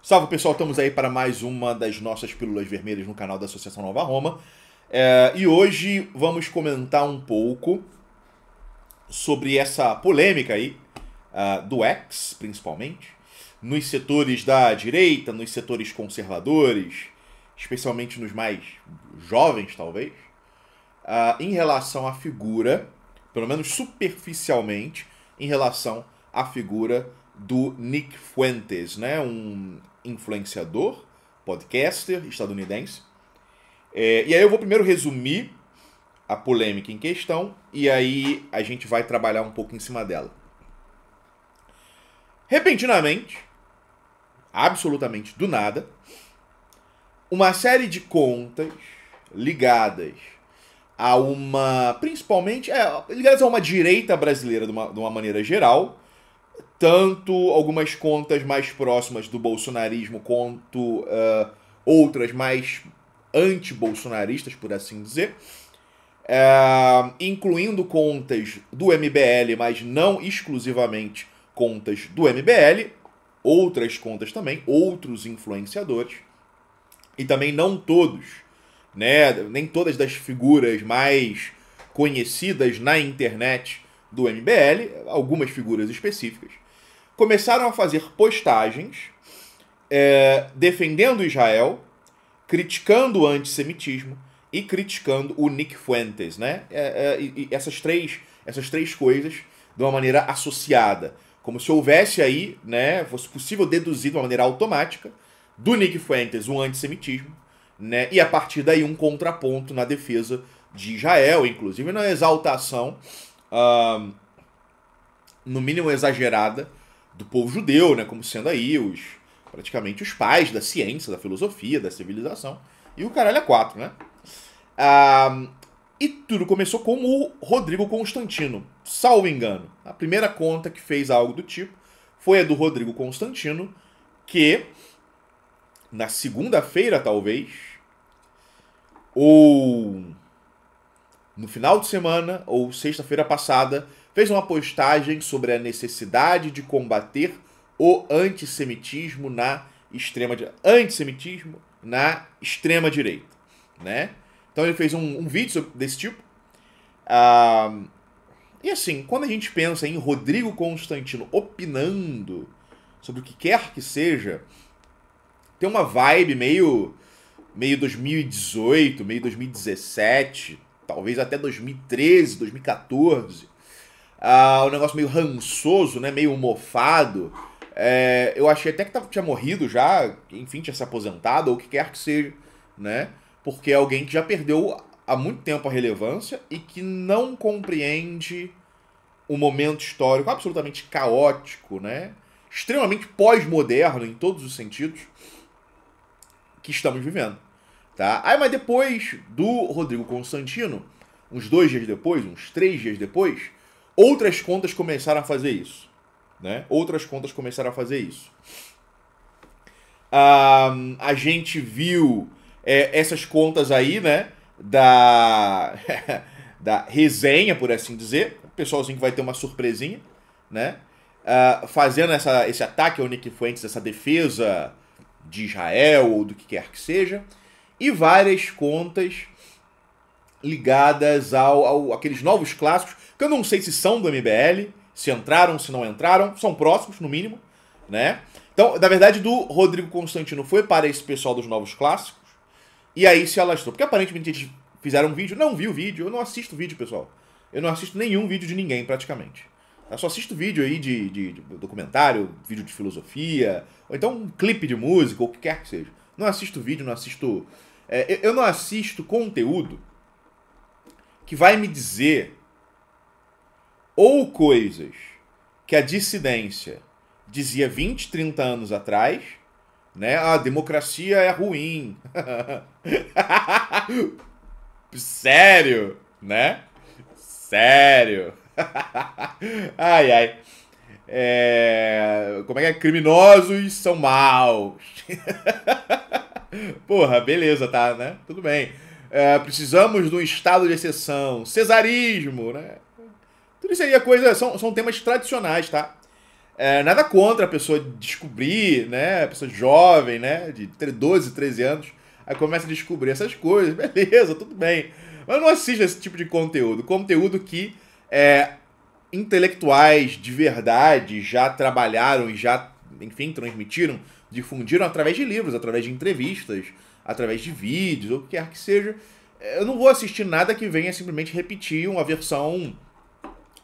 Salve pessoal, estamos aí para mais uma das nossas pílulas vermelhas no canal da Associação Nova Roma. E hoje vamos comentar um pouco sobre essa polêmica aí, do X, principalmente, nos setores da direita, nos setores conservadores, especialmente nos mais jovens, talvez, em relação à figura, pelo menos superficialmente, em relação à figura do Nick Fuentes, né? Um influenciador, podcaster estadunidense. E aí eu vou primeiro resumir a polêmica em questão e aí a gente vai trabalhar um pouco em cima dela. Repentinamente, absolutamente do nada, uma série de contas ligadas a uma, principalmente, ligadas a uma direita brasileira de uma maneira geral, tanto algumas contas mais próximas do bolsonarismo quanto outras mais anti-bolsonaristas, por assim dizer, incluindo contas do MBL, mas não exclusivamente contas do MBL, outras contas também, outros influenciadores, e também não todos, né, nem todas das figuras mais conhecidas na internet do MBL, algumas figuras específicas, começaram a fazer postagens defendendo Israel, criticando o antissemitismo e criticando o Nick Fuentes, né? E essas três coisas de uma maneira associada, como se houvesse aí, né, fosse possível deduzir de uma maneira automática do Nick Fuentes um antissemitismo, né, e a partir daí um contraponto na defesa de Israel, inclusive na exaltação, no mínimo exagerada, do povo judeu, né, como sendo aí praticamente os pais da ciência, da filosofia, da civilização, e o caralho é quatro, né? E tudo começou com o Rodrigo Constantino, salvo engano. A primeira conta que fez algo do tipo foi a do Rodrigo Constantino, que na segunda-feira, talvez, ou no final de semana, ou sexta-feira passada, fez uma postagem sobre a necessidade de combater o antissemitismo na extrema direita, né? Então ele fez um vídeo desse tipo. E assim, quando a gente pensa em Rodrigo Constantino opinando sobre o que quer que seja, tem uma vibe meio 2018, meio 2017, talvez até 2013, 2014. Um negócio meio rançoso, né? Meio mofado. Eu achei até que tinha morrido já, enfim, tinha se aposentado, ou o que quer que seja, né? Porque é alguém que já perdeu há muito tempo a relevância e que não compreende o momento histórico absolutamente caótico, né? Extremamente pós-moderno em todos os sentidos que estamos vivendo, tá? Mas depois do Rodrigo Constantino, uns 2 dias depois, uns 3 dias depois, outras contas começaram a fazer isso, né? Outras contas começaram a fazer isso. A gente viu essas contas aí, né? Da resenha, por assim dizer. O pessoalzinho que vai ter uma surpresinha, né? Fazendo esse ataque ao Nick Fuentes, essa defesa de Israel ou do que quer que seja. E várias contas ligadas aqueles novos clássicos, que eu não sei se são do MBL, se entraram, se não entraram, são próximos, no mínimo, né? Então, na verdade, do Rodrigo Constantino foi para esse pessoal dos novos clássicos, e aí se alastrou. Porque aparentemente eles fizeram um vídeo, não vi o vídeo, eu não assisto vídeo, pessoal. Eu não assisto nenhum vídeo de ninguém, praticamente. Eu só assisto vídeo aí de documentário, vídeo de filosofia, ou então um clipe de música, ou o que quer que seja. Não assisto vídeo, não assisto... eu não assisto conteúdo que vai me dizer ou coisas que a dissidência dizia 20, 30 anos atrás, né? A democracia é ruim. Sério, né? Sério. Ai, ai. Como é que é? Criminosos são maus. Porra, beleza, tá, né? Tudo bem. Precisamos de um estado de exceção. Cesarismo, né? Tudo isso aí é coisa. São temas tradicionais, tá? Nada contra a pessoa descobrir, né? A pessoa jovem, né? De 12, 13 anos, aí começa a descobrir essas coisas, beleza, tudo bem. Mas eu não assisto esse tipo de conteúdo. Conteúdo que intelectuais de verdade já trabalharam e já, enfim, transmitiram, difundiram através de livros, através de entrevistas, através de vídeos, ou o que quer que seja. Eu não vou assistir nada que venha simplesmente repetir uma versão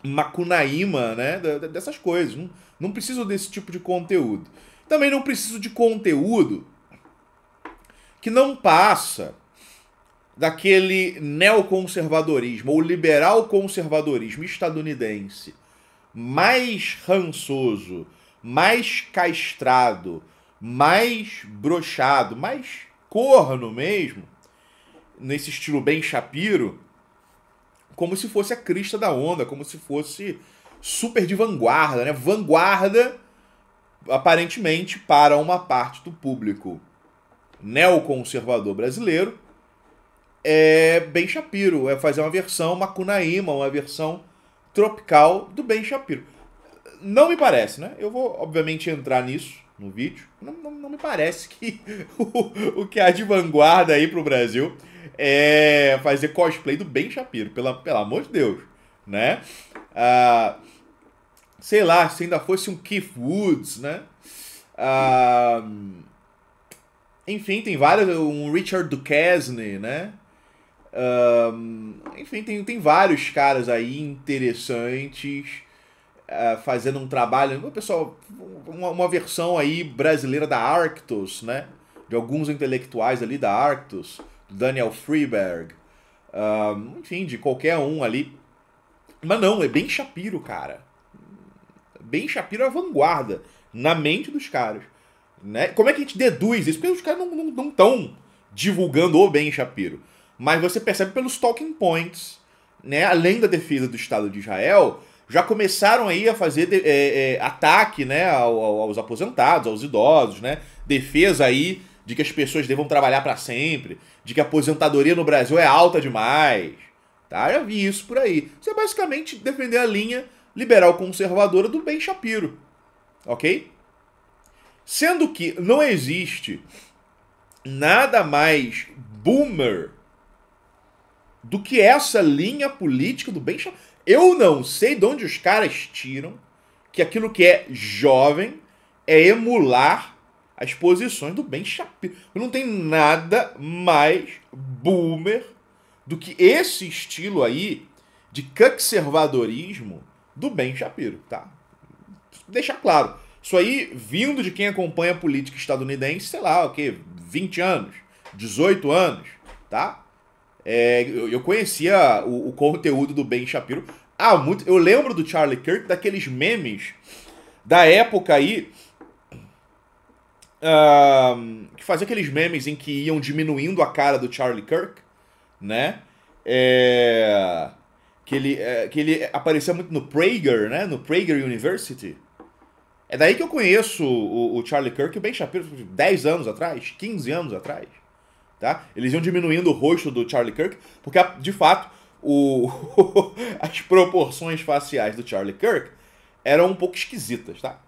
macunaíma, né, dessas coisas. Não preciso desse tipo de conteúdo. Também não preciso de conteúdo que não passa daquele neoconservadorismo ou liberal conservadorismo estadunidense mais rançoso, mais castrado, mais broxado, mais corno mesmo, nesse estilo bem Shapiro, como se fosse a crista da onda, como se fosse super de vanguarda, né? Vanguarda, aparentemente, para uma parte do público neoconservador brasileiro, é Ben Shapiro, é fazer uma versão Macunaíma, uma versão tropical do Ben Shapiro. Não me parece, né? Eu vou, obviamente, entrar nisso no vídeo. Não me parece que o que há de vanguarda aí pro Brasil é fazer cosplay do Ben Shapiro, pelo amor de Deus, né? Sei lá, se ainda fosse um Keith Woods, né? Enfim, tem vários, um Richard Duquesne, né? Enfim, tem vários caras aí interessantes fazendo um trabalho. Pessoal, uma versão aí brasileira da Arctos, né? De alguns intelectuais ali da Arctos, Daniel Freeberg, enfim, de qualquer um ali. Mas não, é Ben Shapiro, cara. Ben Shapiro é a vanguarda na mente dos caras. Né? Como é que a gente deduz isso? Porque os caras não estão divulgando o Ben Shapiro. Mas você percebe pelos talking points, né? Além da defesa do Estado de Israel, já começaram aí a fazer ataque, né, aos aposentados, aos idosos, né? Defesa aí de que as pessoas devam trabalhar para sempre, de que a aposentadoria no Brasil é alta demais. Tá? Já vi isso por aí. Isso é basicamente defender a linha liberal conservadora do Ben Shapiro. Ok? Sendo que não existe nada mais boomer do que essa linha política do Ben Shapiro. Eu não sei de onde os caras tiram que aquilo que é jovem é emular as posições do Ben Shapiro. Não tem nada mais boomer do que esse estilo aí de conservadorismo do Ben Shapiro, tá? Deixar claro. Isso aí, vindo de quem acompanha a política estadunidense, sei lá, o quê? 20 anos, 18 anos, tá? Eu conhecia o conteúdo do Ben Shapiro há muito. Eu lembro do Charlie Kirk, daqueles memes da época aí, que fazia aqueles memes em que iam diminuindo a cara do Charlie Kirk, né? Que ele aparecia muito no Prager, né? No Prager University. É daí que eu conheço o Charlie Kirk e o Ben Shapiro 10 anos atrás, 15 anos atrás. Tá? Eles iam diminuindo o rosto do Charlie Kirk, porque, de fato, as proporções faciais do Charlie Kirk eram um pouco esquisitas, tá?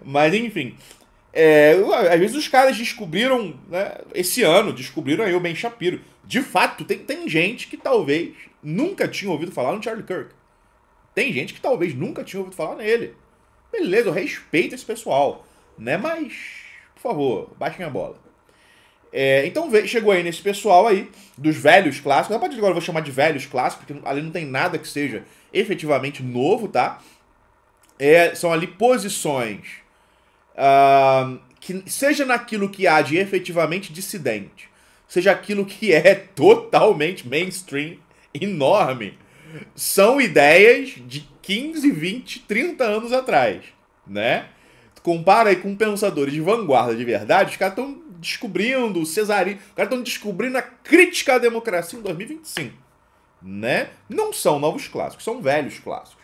Mas, enfim. Às vezes os caras descobriram, né, esse ano, descobriram aí o Ben Shapiro. De fato, tem gente que talvez nunca tinha ouvido falar no Charlie Kirk. Tem gente que talvez nunca tinha ouvido falar nele. Beleza, eu respeito esse pessoal, né? Mas, por favor, baixem a bola. Então chegou aí nesse pessoal aí, dos velhos clássicos. A partir de agora eu vou chamar de velhos clássicos, porque ali não tem nada que seja efetivamente novo, tá? São ali posições que seja naquilo que há de efetivamente dissidente, seja aquilo que é totalmente mainstream, enorme. São ideias de 15, 20, 30 anos atrás, né? Compara aí com pensadores de vanguarda de verdade, os caras estão descobrindo o cesarismo, os caras estão descobrindo a crítica à democracia em 2025, né? Não são novos clássicos, são velhos clássicos.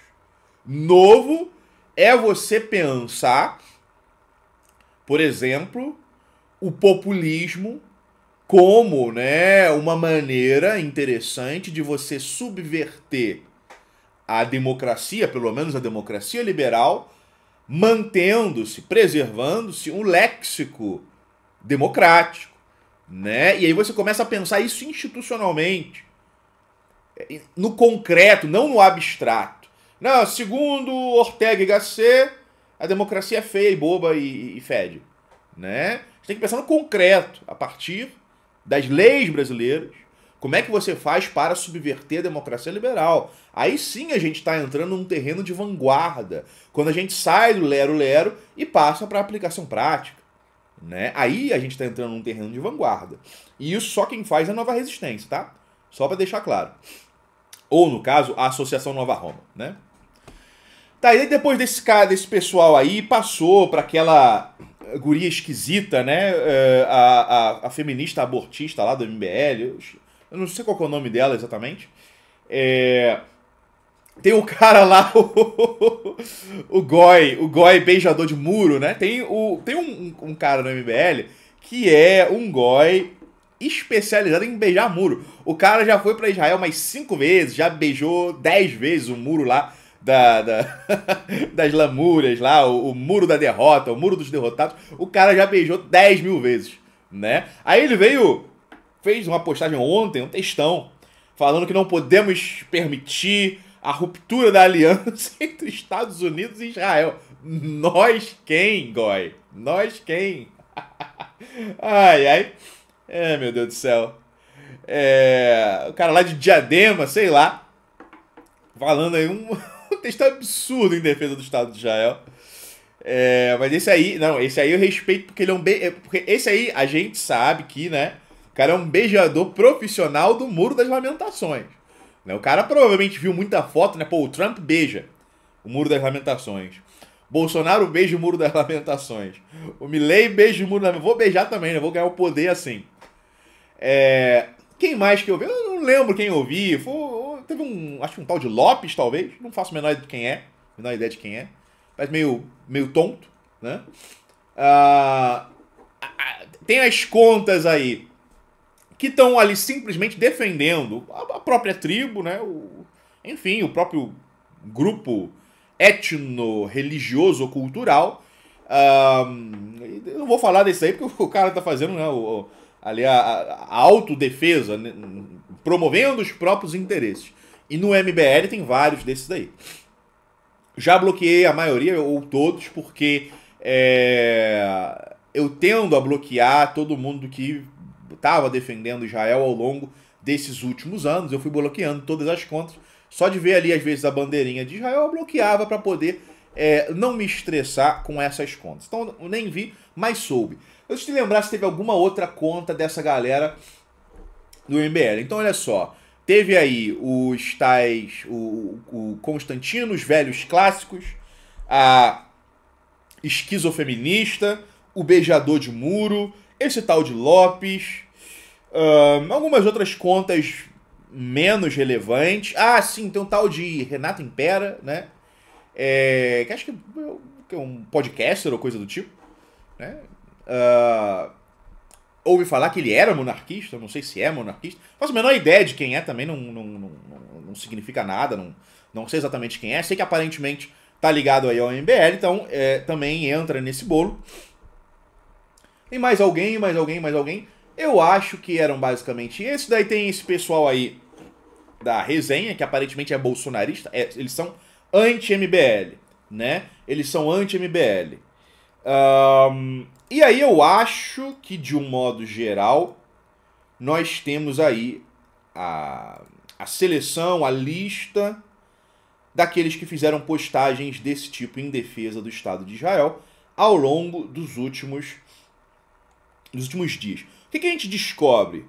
Novo é você pensar, por exemplo, o populismo como, né, uma maneira interessante de você subverter a democracia, pelo menos a democracia liberal, mantendo-se, preservando-se um léxico democrático, né? E aí você começa a pensar isso institucionalmente, no concreto, não no abstrato. Não, segundo Ortega y Gasset, a democracia é feia e boba e fede, né? Você tem que pensar no concreto, a partir das leis brasileiras, como é que você faz para subverter a democracia liberal. Aí sim a gente está entrando num terreno de vanguarda, quando a gente sai do lero-lero e passa para a aplicação prática, né? Aí a gente está entrando num terreno de vanguarda. E isso só quem faz é a Nova Resistência, tá? Só para deixar claro. Ou, no caso, a Associação Nova Roma, né? Tá, e depois desse pessoal aí, passou para aquela guria esquisita, né? A feminista abortista lá do MBL. Eu não sei qual que é o nome dela exatamente. Tem o cara lá, o Goi beijador de muro, né? Tem um cara no MBL que é um Goi especializado em beijar muro. O cara já foi para Israel mais 5 vezes, já beijou 10 vezes o muro lá das lamúrias lá, o muro da derrota, o muro dos derrotados. O cara já beijou 10 mil vezes, né? Aí ele fez uma postagem ontem, um textão, falando que não podemos permitir a ruptura da aliança entre Estados Unidos e Israel. Nós quem, Goi? Nós quem? Ai, ai. Meu Deus do céu. O cara lá de Diadema, sei lá, falando aí um texto absurdo em defesa do Estado de Israel. Mas esse aí eu respeito porque ele é um porque esse aí a gente sabe que, né, o cara é um beijador profissional do Muro das Lamentações. Né? O cara provavelmente viu muita foto, né? Pô, o Trump beija o Muro das Lamentações. Bolsonaro beija o Muro das Lamentações. O Milei beija o Muro das Lamentações. Vou beijar também, né? Vou ganhar o poder assim. Quem mais que eu vi? Eu não lembro quem eu vi. Teve acho que um tal de Lopes, talvez. Não faço a menor ideia de quem é. Menor ideia de quem é. Parece meio tonto, né? Tem as contas aí que estão ali simplesmente defendendo a própria tribo, né? Enfim, o próprio grupo etno-religioso ou cultural. Eu não vou falar desse aí porque o cara tá fazendo, né, ali a autodefesa, né, promovendo os próprios interesses. E no MBL tem vários desses daí. Já bloqueei a maioria, ou todos, porque eu tendo a bloquear todo mundo que estava defendendo Israel ao longo desses últimos anos. Eu fui bloqueando todas as contas. Só de ver ali, às vezes, a bandeirinha de Israel, eu bloqueava para poder não me estressar com essas contas. Então, eu nem vi, mas soube. Eu te lembrar se teve alguma outra conta dessa galera do MBL. Então, olha só. Teve aí os tais, o Constantino, os velhos clássicos, a esquizofeminista, o beijador de muro, esse tal de Lopes, algumas outras contas menos relevantes. Sim, tem um tal de Renato Impera, né? Que acho que é um podcaster ou coisa do tipo, né? Ouvi falar que ele era monarquista, não sei se é monarquista. Não faço a menor ideia de quem é também, não significa nada, não sei exatamente quem é. Sei que aparentemente tá ligado aí ao MBL, então também entra nesse bolo. Tem mais alguém. Eu acho que eram basicamente esses. Daí tem esse pessoal aí da resenha, que aparentemente é bolsonarista. Eles são anti-MBL, né? Eles são anti-MBL. E aí eu acho que, de um modo geral, nós temos aí a seleção, a lista daqueles que fizeram postagens desse tipo em defesa do Estado de Israel ao longo dos últimos dias. O que a gente descobre?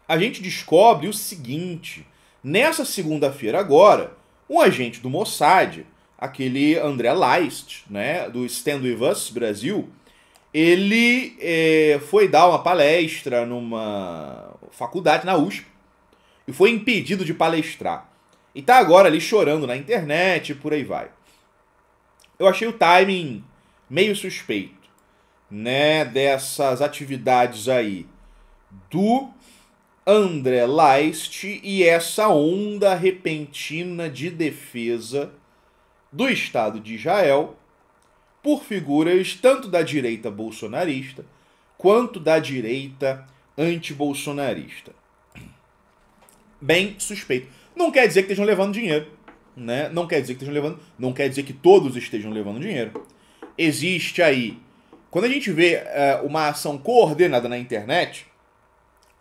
A gente descobre o seguinte: nessa segunda-feira agora, um agente do Mossad, aquele André Leist, né, do Stand With Us Brasil, ele foi dar uma palestra numa faculdade na USP e foi impedido de palestrar. E tá agora ali chorando na internet e por aí vai. Eu achei o timing meio suspeito, né, dessas atividades aí do André Leist e essa onda repentina de defesa do Estado de Israel por figuras tanto da direita bolsonarista quanto da direita antibolsonarista. Bem suspeito. Não quer dizer que estejam levando dinheiro, né? Não quer dizer que estejam levando, não quer dizer que todos estejam levando dinheiro. Existe aí, quando a gente vê uma ação coordenada na internet,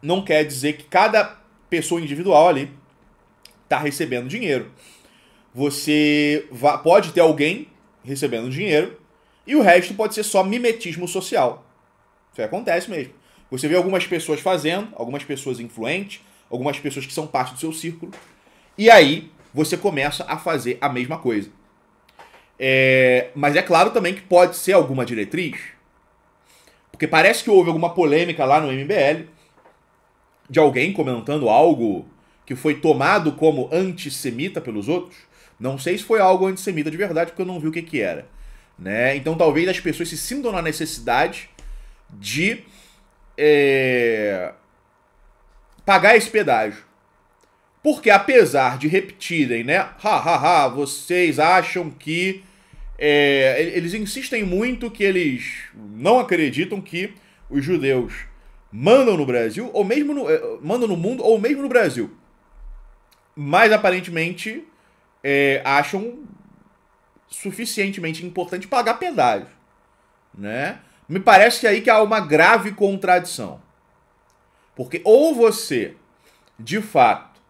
não quer dizer que cada pessoa individual ali está recebendo dinheiro. Você pode ter alguém recebendo dinheiro e o resto pode ser só mimetismo social. Isso acontece mesmo. Você vê algumas pessoas fazendo, algumas pessoas influentes, algumas pessoas que são parte do seu círculo, e aí você começa a fazer a mesma coisa. Mas é claro também que pode ser alguma diretriz, porque parece que houve alguma polêmica lá no MBL de alguém comentando algo que foi tomado como antissemita pelos outros. Não sei se foi algo antissemita de verdade, porque eu não vi o que era. Né? Então talvez as pessoas se sintam na necessidade de pagar esse pedágio. Porque apesar de repetirem, né? Vocês acham que... eles insistem muito que eles não acreditam que os judeus mandam no Brasil, ou mesmo mandam no mundo, ou mesmo no Brasil. Mas aparentemente acham suficientemente importante pagar pedágio. Né? Me parece que aí que há uma grave contradição. Porque ou você, de fato,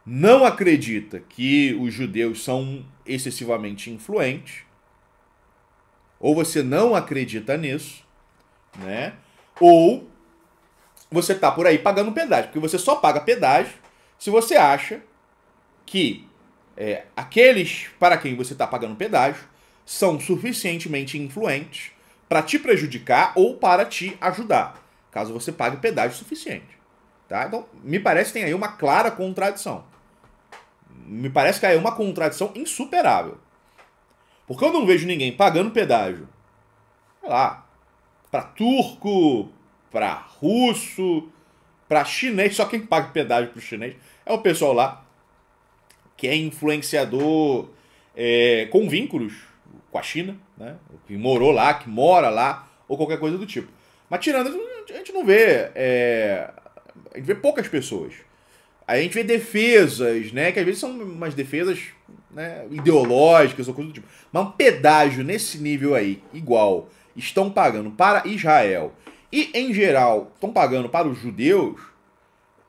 não acredita que os judeus são excessivamente influentes, ou você não acredita nisso, né? Ou você está por aí pagando pedágio, porque você só paga pedágio se você acha que aqueles para quem você está pagando pedágio são suficientemente influentes para te prejudicar ou para te ajudar, caso você pague pedágio suficiente. Tá? Então, me parece que tem aí uma clara contradição. Me parece que aí é uma contradição insuperável. Porque eu não vejo ninguém pagando pedágio, sei lá, para turco, para russo, para chinês. Só quem paga pedágio para o chinês é o pessoal lá que é influenciador com vínculos com a China, né? Que morou lá, que mora lá, ou qualquer coisa do tipo. Mas tirando, a gente não vê... a gente vê poucas pessoas. Aí a gente vê defesas, né? Que às vezes são umas defesas, né, ideológicas ou coisa do tipo. Mas um pedágio nesse nível aí, igual, estão pagando para Israel e, em geral, estão pagando para os judeus,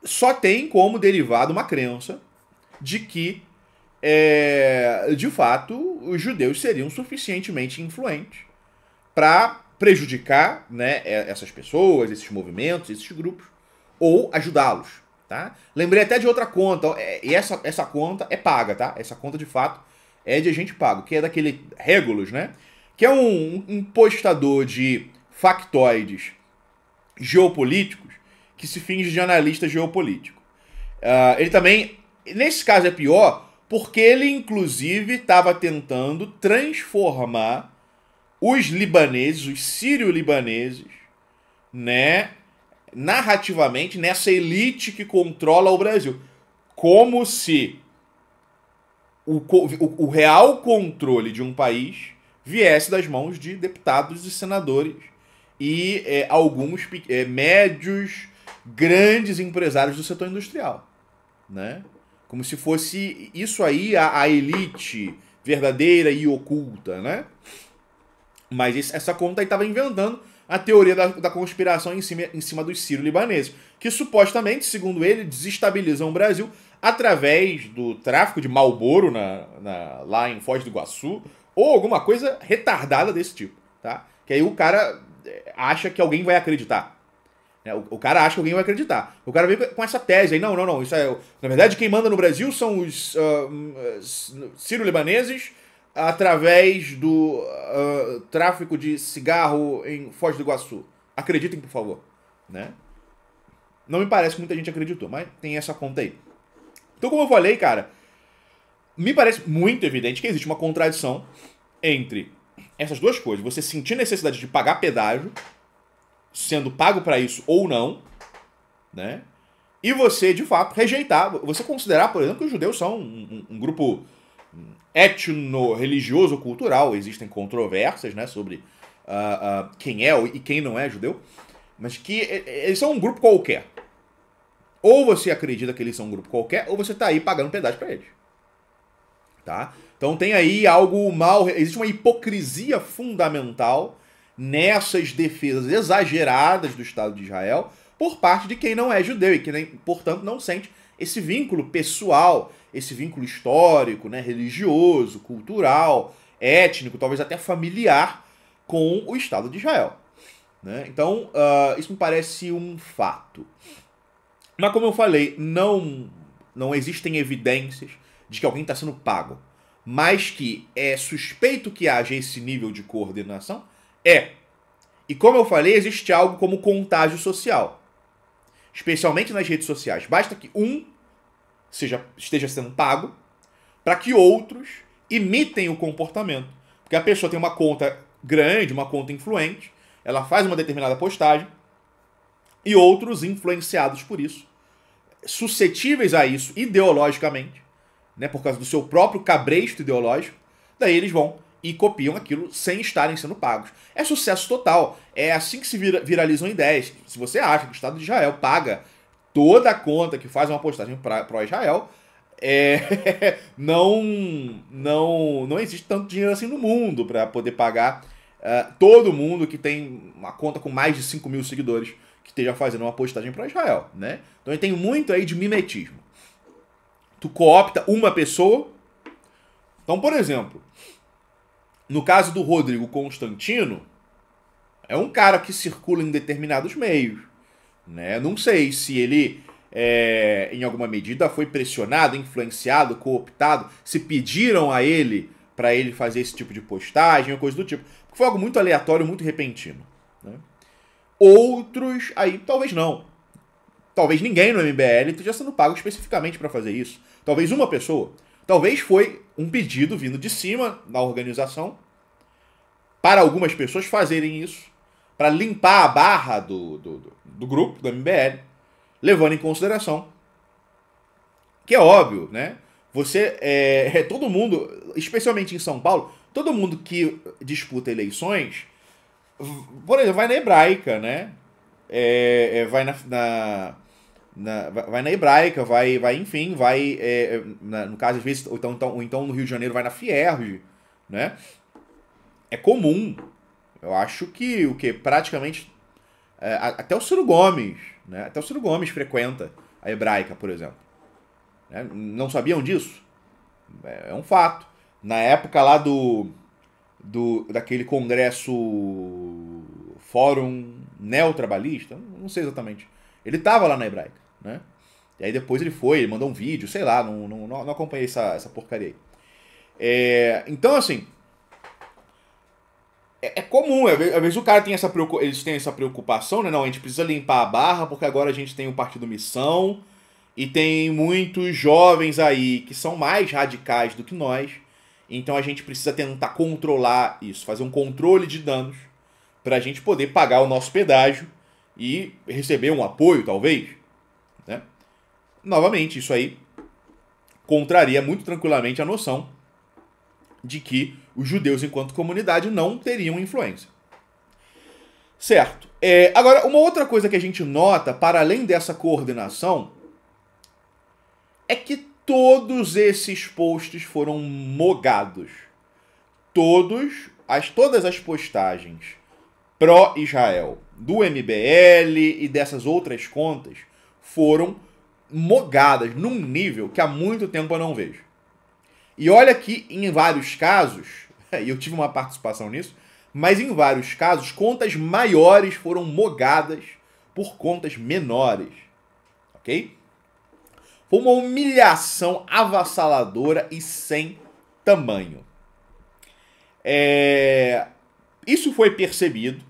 só tem como derivado uma crença de que, de fato, os judeus seriam suficientemente influentes para prejudicar, né, essas pessoas, esses movimentos, esses grupos, ou ajudá-los. Tá? Lembrei até de outra conta, e essa conta é paga, tá? Essa conta de fato é de agente pago, que é daquele Regulus, né? Que é um postador de factoides geopolíticos que se finge de analista geopolítico. Ele também, nesse caso é pior, porque ele inclusive estava tentando transformar os libaneses, os sírio-libaneses, né, narrativamente nessa elite que controla o Brasil. Como se o real controle de um país viesse das mãos de deputados e senadores e alguns médios, grandes empresários do setor industrial. Né? Como se fosse isso aí a elite verdadeira e oculta. Né? Mas essa conta aí estava inventando a teoria da conspiração em cima dos sírio-libaneses, que supostamente, segundo ele, desestabilizam o Brasil através do tráfico de Marlboro lá em Foz do Iguaçu, ou alguma coisa retardada desse tipo. Tá? Que aí o cara acha que alguém vai acreditar. O cara acha que alguém vai acreditar. O cara vem com essa tese aí, não, isso na verdade quem manda no Brasil são os sírio-libaneses, através do tráfico de cigarro em Foz do Iguaçu. Acreditem, por favor. Né? Não me parece que muita gente acreditou, mas tem essa conta aí. Então, como eu falei, cara, me parece muito evidente que existe uma contradição entre essas duas coisas. Você sentir necessidade de pagar pedágio, sendo pago para isso ou não, né? E você, de fato, rejeitar. Você considerar, por exemplo, que os judeus são um grupo etno-religioso ou cultural, existem controvérsias, né, sobre quem é e quem não é judeu, mas que eles são um grupo qualquer. Ou você acredita que eles são um grupo qualquer, ou você está aí pagando pedágio para eles. Tá? Então tem aí algo mal... Existe uma hipocrisia fundamental nessas defesas exageradas do Estado de Israel por parte de quem não é judeu e que, portanto, não sente esse vínculo pessoal, esse vínculo histórico, né, religioso, cultural, étnico, talvez até familiar com o Estado de Israel. Né? Então, isso me parece um fato. Mas como eu falei, não existem evidências de que alguém está sendo pago. Mas que é suspeito que haja esse nível de coordenação, é. E como eu falei, existe algo como contágio social. Especialmente nas redes sociais. Basta que um esteja sendo pago para que outros imitem o comportamento. Porque a pessoa tem uma conta grande, uma conta influente, ela faz uma determinada postagem, e outros influenciados por isso, suscetíveis a isso ideologicamente, né, por causa do seu próprio cabresto ideológico, daí eles vão e copiam aquilo sem estarem sendo pagos. É sucesso total. É assim que se viralizam ideias. Se você acha que o Estado de Israel paga toda a conta que faz uma postagem pró-Israel, não existe tanto dinheiro assim no mundo para poder pagar todo mundo que tem uma conta com mais de 5 mil seguidores que esteja fazendo uma postagem pró-Israel, né? Então tem muito aí de mimetismo. Tu coopta uma pessoa. Então, por exemplo, no caso do Rodrigo Constantino, é um cara que circula em determinados meios. Né? Não sei se ele, em alguma medida, foi pressionado, influenciado, cooptado, se pediram a ele para ele fazer esse tipo de postagem ou coisa do tipo. Porque foi algo muito aleatório, muito repentino. Né? Outros, aí talvez não. Talvez ninguém no MBL esteja sendo pago especificamente para fazer isso. Talvez uma pessoa. Talvez foi um pedido vindo de cima da organização para algumas pessoas fazerem isso, para limpar a barra do grupo, do MBL, levando em consideração que é óbvio, né? Você, todo mundo, especialmente em São Paulo, todo mundo que disputa eleições, por exemplo, vai na Hebraica, né? Vai vai na Hebraica, enfim, no caso, às vezes, ou então no Rio de Janeiro vai na Fierj, né? É comum. Eu acho que praticamente até o Ciro Gomes, né? Até o Ciro Gomes frequenta a Hebraica, por exemplo. Né? Não sabiam disso? É um fato. Na época lá daquele congresso Fórum Neotrabalhista, não sei exatamente. Ele estava lá na Hebraica, né? E aí depois ele mandou um vídeo, sei lá, não acompanhei essa porcaria aí. Então, assim, é comum, às vezes o cara tem eles têm essa preocupação, né? Não, a gente precisa limpar a barra porque agora a gente tem o Partido Missão e tem muitos jovens aí que são mais radicais do que nós, então a gente precisa tentar controlar isso, fazer um controle de danos para a gente poder pagar o nosso pedágio e receber um apoio, talvez. Né? Novamente, isso aí contraria muito tranquilamente a noção de que os judeus, enquanto comunidade, não teriam influência. Certo. Agora, uma outra coisa que a gente nota, para além dessa coordenação, é que todos esses posts foram mogados. Todas as postagens pró-Israel do MBL e dessas outras contas foram mogadas num nível que há muito tempo eu não vejo. E olha que em vários casos, e eu tive uma participação nisso, mas em vários casos, contas maiores foram mogadas por contas menores. Ok? Foi uma humilhação avassaladora e sem tamanho. Isso foi percebido,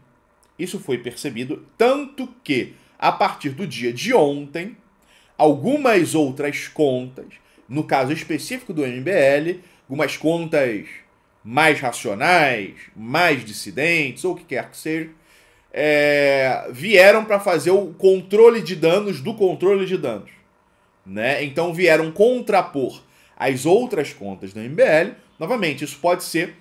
tanto que, a partir do dia de ontem, algumas outras contas, no caso específico do MBL, algumas contas mais racionais, mais dissidentes, ou o que quer que seja, vieram para fazer o controle de danos do controle de danos. Né? Então vieram contrapor as outras contas do MBL. Novamente, isso pode ser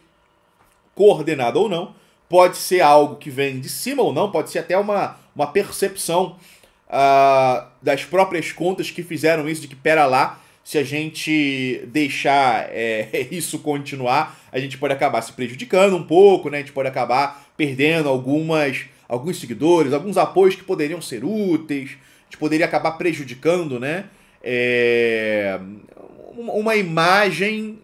coordenado ou não, pode ser algo que vem de cima ou não, pode ser até uma percepção das próprias contas que fizeram isso, de que, pera lá, se a gente deixar isso continuar, a gente pode acabar se prejudicando um pouco, né? A gente pode acabar perdendo alguns seguidores, alguns apoios que poderiam ser úteis, a gente poderia acabar prejudicando, né? Uma imagem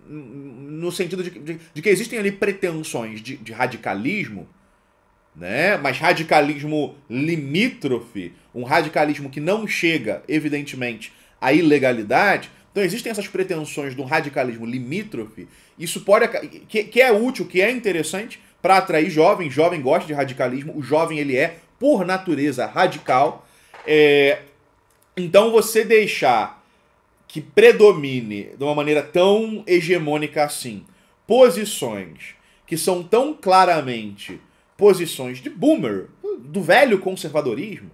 no sentido de que existem ali pretensões de radicalismo, né? Mas radicalismo limítrofe, um radicalismo que não chega, evidentemente, à ilegalidade. Então existem essas pretensões de um radicalismo limítrofe. Isso pode que é útil, que é interessante para atrair jovem. Jovem gosta de radicalismo. O jovem, ele é, por natureza, radical. Então você deixar que predomine de uma maneira tão hegemônica assim posições que são tão claramente posições de boomer, do velho conservadorismo,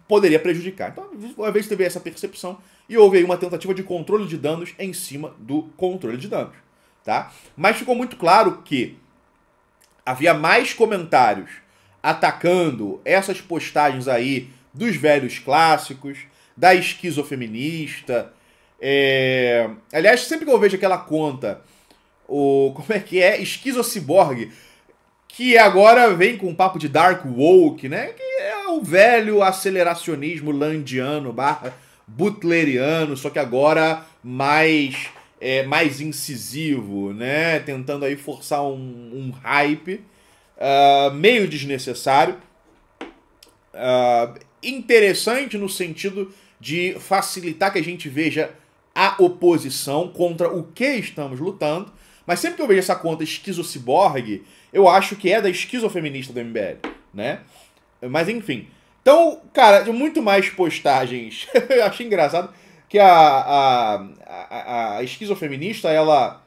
poderia prejudicar. Então, uma vez teve essa percepção e houve aí uma tentativa de controle de danos em cima do controle de danos, tá? Mas ficou muito claro que havia mais comentários atacando essas postagens aí dos velhos clássicos, da esquizofeminista. Aliás, sempre que eu vejo aquela conta, como é que é? Esquizociborgue, que agora vem com um papo de dark woke, né? Que é o velho aceleracionismo landiano / butleriano, só que agora mais incisivo, né? Tentando aí forçar um hype meio desnecessário. Interessante no sentido de facilitar que a gente veja a oposição contra o que estamos lutando. Mas sempre que eu vejo essa conta esquizociborgue, eu acho que é da esquizofeminista do MBL, né? Mas enfim. Então, cara, de muito mais postagens. Eu achei engraçado que a esquizofeminista, ela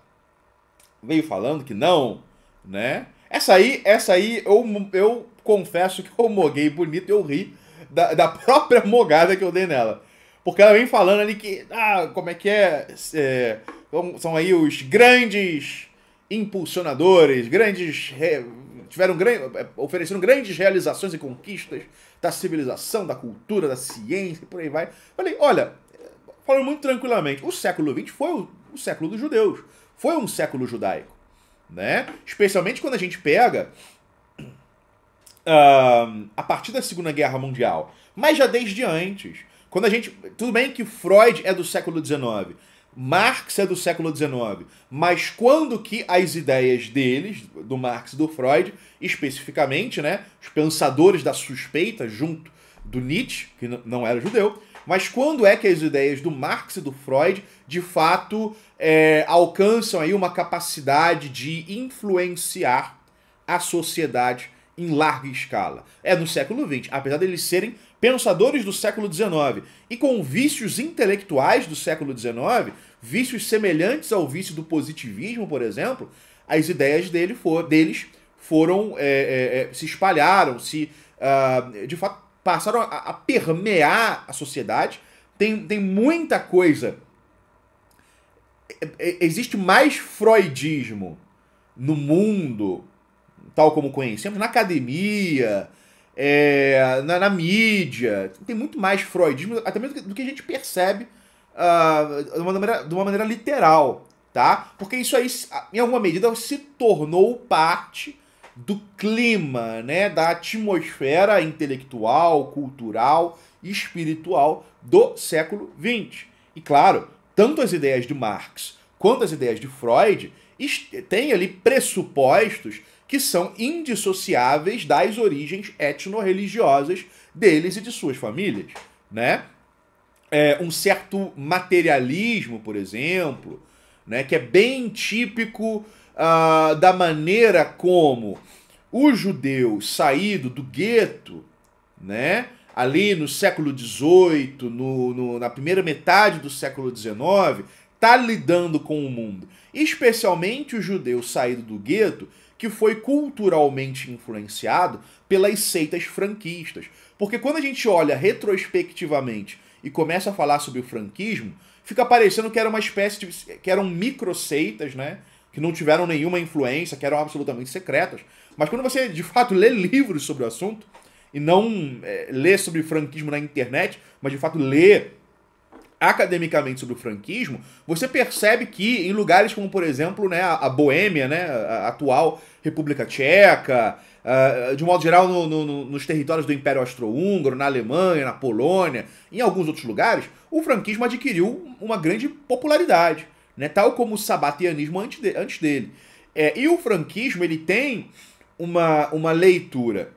veio falando que não, né? Essa aí eu confesso que eu moguei bonito e eu ri da própria mogada que eu dei nela. Porque ela vem falando ali que, como é que são aí os grandes impulsionadores, ofereceram grandes realizações e conquistas da civilização, da cultura, da ciência e por aí vai. Falei, olha, falando muito tranquilamente, o século XX foi o século dos judeus, foi um século judaico, né? Especialmente quando a gente pega a partir da Segunda Guerra Mundial, mas já desde antes. Quando a gente, tudo bem que Freud é do século XIX, Marx é do século XIX, mas quando que as ideias deles, do Marx e do Freud, especificamente, né, os pensadores da suspeita, junto do Nietzsche, que não era judeu, mas quando é que as ideias do Marx e do Freud, de fato, alcançam aí uma capacidade de influenciar a sociedade em larga escala? É no século XX, apesar de eles serem pensadores do século XIX e com vícios intelectuais do século XIX, vícios semelhantes ao vício do positivismo, por exemplo, as ideias deles foram se espalharam, de fato passaram a permear a sociedade. Tem muita coisa. Existe mais freudismo no mundo, tal como conhecemos, na academia, na mídia. Tem muito mais freudismo, até mesmo do que a gente percebe de uma maneira literal, tá? Porque isso aí, em alguma medida, se tornou parte do clima, né, da atmosfera intelectual, cultural e espiritual do século XX. E claro, tanto as ideias de Marx quanto as ideias de Freud têm ali pressupostos que são indissociáveis das origens etno-religiosas deles e de suas famílias, né? Um certo materialismo, por exemplo, né, que é bem típico da maneira como o judeu saído do gueto, né, ali no século XVIII, na primeira metade do século XIX, está lidando com o mundo. Especialmente o judeu saído do gueto, que foi culturalmente influenciado pelas seitas franquistas. Porque quando a gente olha retrospectivamente e começa a falar sobre o franquismo, fica parecendo que era uma espécie de... que eram microseitas, né? Que não tiveram nenhuma influência, que eram absolutamente secretas. Mas quando você, de fato, lê livros sobre o assunto, e não lê sobre franquismo na internet, mas de fato lê academicamente sobre o franquismo, você percebe que em lugares como, por exemplo, né, a Boêmia, né, a atual República Tcheca, de um modo geral nos territórios do Império Austro-Húngaro, na Alemanha, na Polônia, em alguns outros lugares, o franquismo adquiriu uma grande popularidade, né, tal como o sabatianismo antes dele. E o franquismo ele tem uma leitura